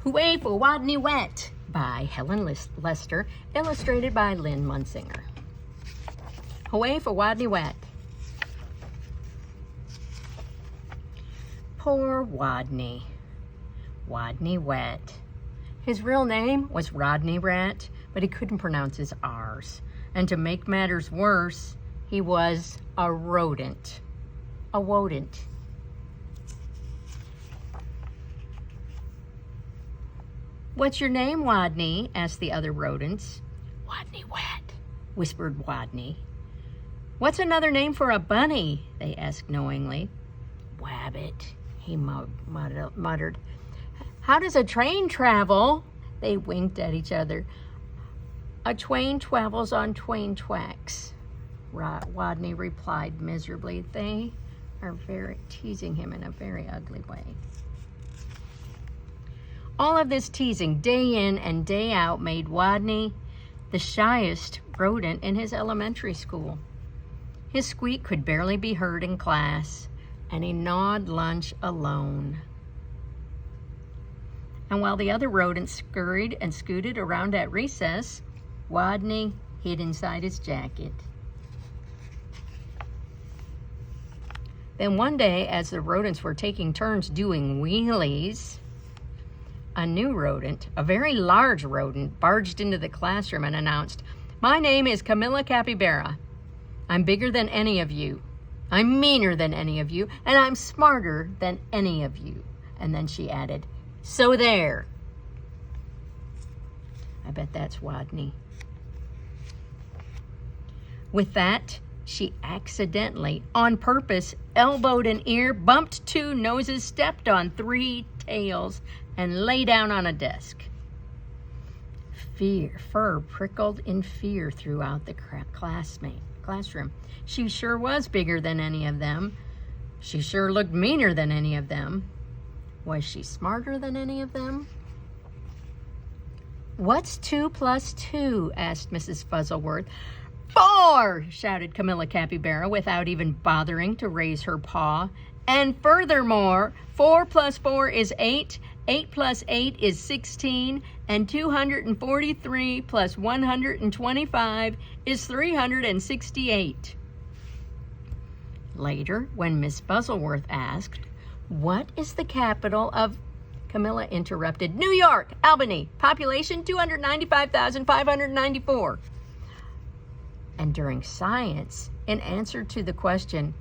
Hooway for Wodney Wet by Helen Lester, illustrated by Lynn Munsinger. Hooway for Wodney Wet. Poor Wodney. Wodney Wet. His real name was Rodney Rat, but he couldn't pronounce his R's. And to make matters worse, he was a rodent. A wodent. "What's your name, Wodney?" asked the other rodents. "Wodney Wet," whispered Wodney. "What's another name for a bunny?" they asked knowingly. "Wabbit," he muttered. "How does a train travel?" They winked at each other. "A twain travels on twain tracks," Wodney replied miserably. They are teasing him in a very ugly way. All of this teasing day in and day out made Wodney the shyest rodent in his elementary school. His squeak could barely be heard in class, and he gnawed lunch alone. And while the other rodents scurried and scooted around at recess, Wodney hid inside his jacket. Then one day, as the rodents were taking turns doing wheelies, a new rodent, a very large rodent, barged into the classroom and announced, "My name is Camilla Capybara. I'm bigger than any of you. I'm meaner than any of you, and I'm smarter than any of you." And then she added, "So there." I bet that's Wodney. With that, she accidentally, on purpose, elbowed an ear, bumped two noses, stepped on three tails, and lay down on a desk. Fur prickled in fear throughout the classroom. She sure was bigger than any of them. She sure looked meaner than any of them. Was she smarter than any of them? "What's 2 plus 2? asked Mrs. Fuzzleworth. "4!" shouted Camilla Capybara without even bothering to raise her paw. "And furthermore, 4 plus 4 is 8, 8 plus 8 is 16, and 243 plus 125 is 368. Later, when Miss Fuzzleworth asked, "What is the capital of—" Camilla interrupted, "New York, Albany, population 295,594. And during science, in answer to the question,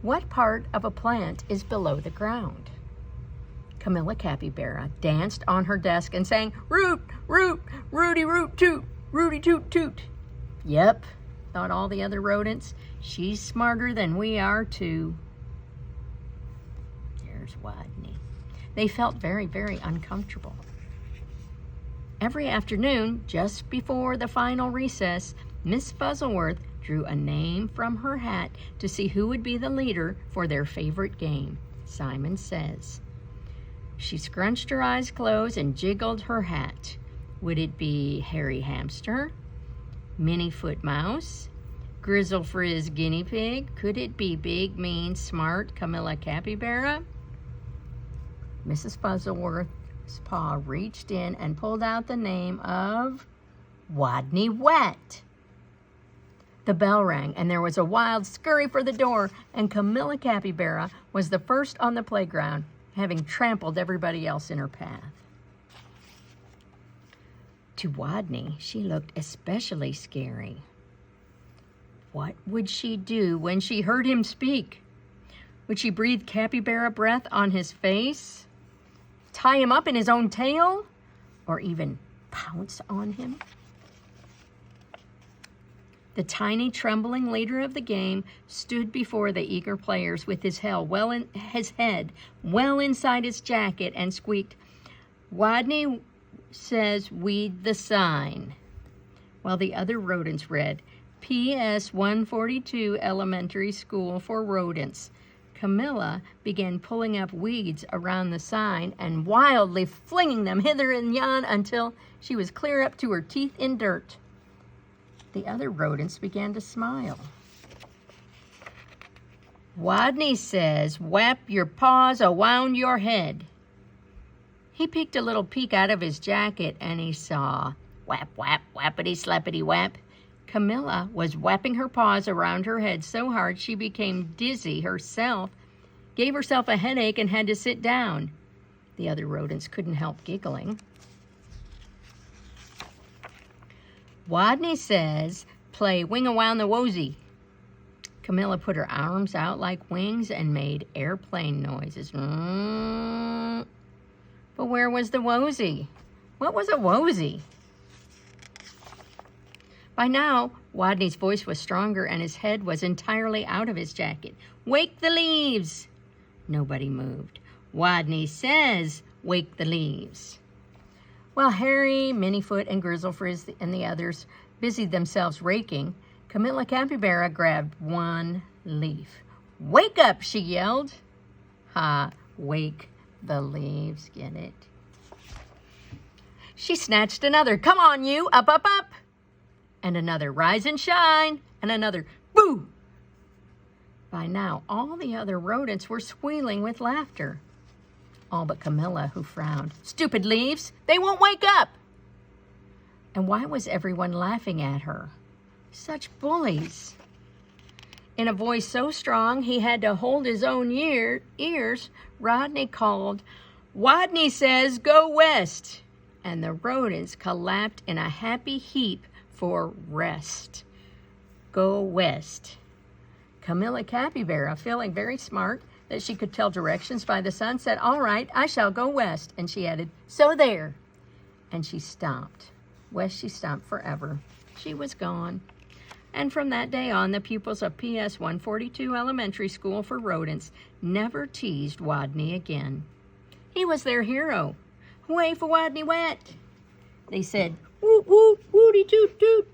"What part of a plant is below the ground?" Camilla Capybara danced on her desk and sang, "Root, root, rooty root toot, rooty toot toot." Yep, thought all the other rodents, she's smarter than we are too. There's Wodney. They felt very, very uncomfortable. Every afternoon, just before the final recess, Miss Fuzzleworth drew a name from her hat to see who would be the leader for their favorite game, Simon Says. She scrunched her eyes closed and jiggled her hat. Would it be Hairy Hamster, Minnie Foot Mouse, Grizzle Frizz Guinea Pig? Could it be Big, Mean, Smart Camilla Capybara? Mrs. Fuzzleworth's paw reached in and pulled out the name of Wodney Wet. The bell rang, and there was a wild scurry for the door, and Camilla Capybara was the first on the playground, having trampled everybody else in her path. To Wodney, she looked especially scary. What would she do when she heard him speak? Would she breathe capybara breath on his face? Tie him up in his own tail? Or even pounce on him? The tiny, trembling leader of the game stood before the eager players with his head well inside his jacket and squeaked, "Wodney says weed the sign," while the other rodents read, "PS 142 Elementary School for Rodents." Camilla began pulling up weeds around the sign and wildly flinging them hither and yon until she was clear up to her teeth in dirt. The other rodents began to smile. "Wodney says, wrap your paws around your head." He peeked a little peek out of his jacket, and he saw, whap, whap, whappity, slappity, whap. Camilla was whapping her paws around her head so hard she became dizzy herself, gave herself a headache, and had to sit down. The other rodents couldn't help giggling. Wodney says, play Wing Around the Wosey. Camilla put her arms out like wings and made airplane noises. But where was the wosey? What was a wosey? By now, Wodney's voice was stronger and his head was entirely out of his jacket. Wake the leaves! Nobody moved. Wodney says, wake the leaves. While Harry, Minniefoot, and Grizzlefrizz and the others busied themselves raking, Camilla Capybara grabbed one leaf. Wake up, she yelled. Ha, wake the leaves, get it? She snatched another. Come on, you, up, up, up. And another, rise and shine. And another, boo. By now, all the other rodents were squealing with laughter. All but Camilla, who frowned. Stupid leaves, they won't wake up. And why was everyone laughing at her? Such bullies. In a voice so strong he had to hold his own ears, Rodney called, Wodney says, go west. And the rodents collapsed in a happy heap for rest. Go west. Camilla Capybara, feeling very smart that she could tell directions by the sun, said, all right, I shall go west. And she added, so there. And she stomped. West she stomped forever. She was gone. And from that day on, the pupils of PS 142 Elementary School for Rodents never teased Wodney again. He was their hero. Hooray for Wodney Wet! They said, woot woot, wooty toot toot.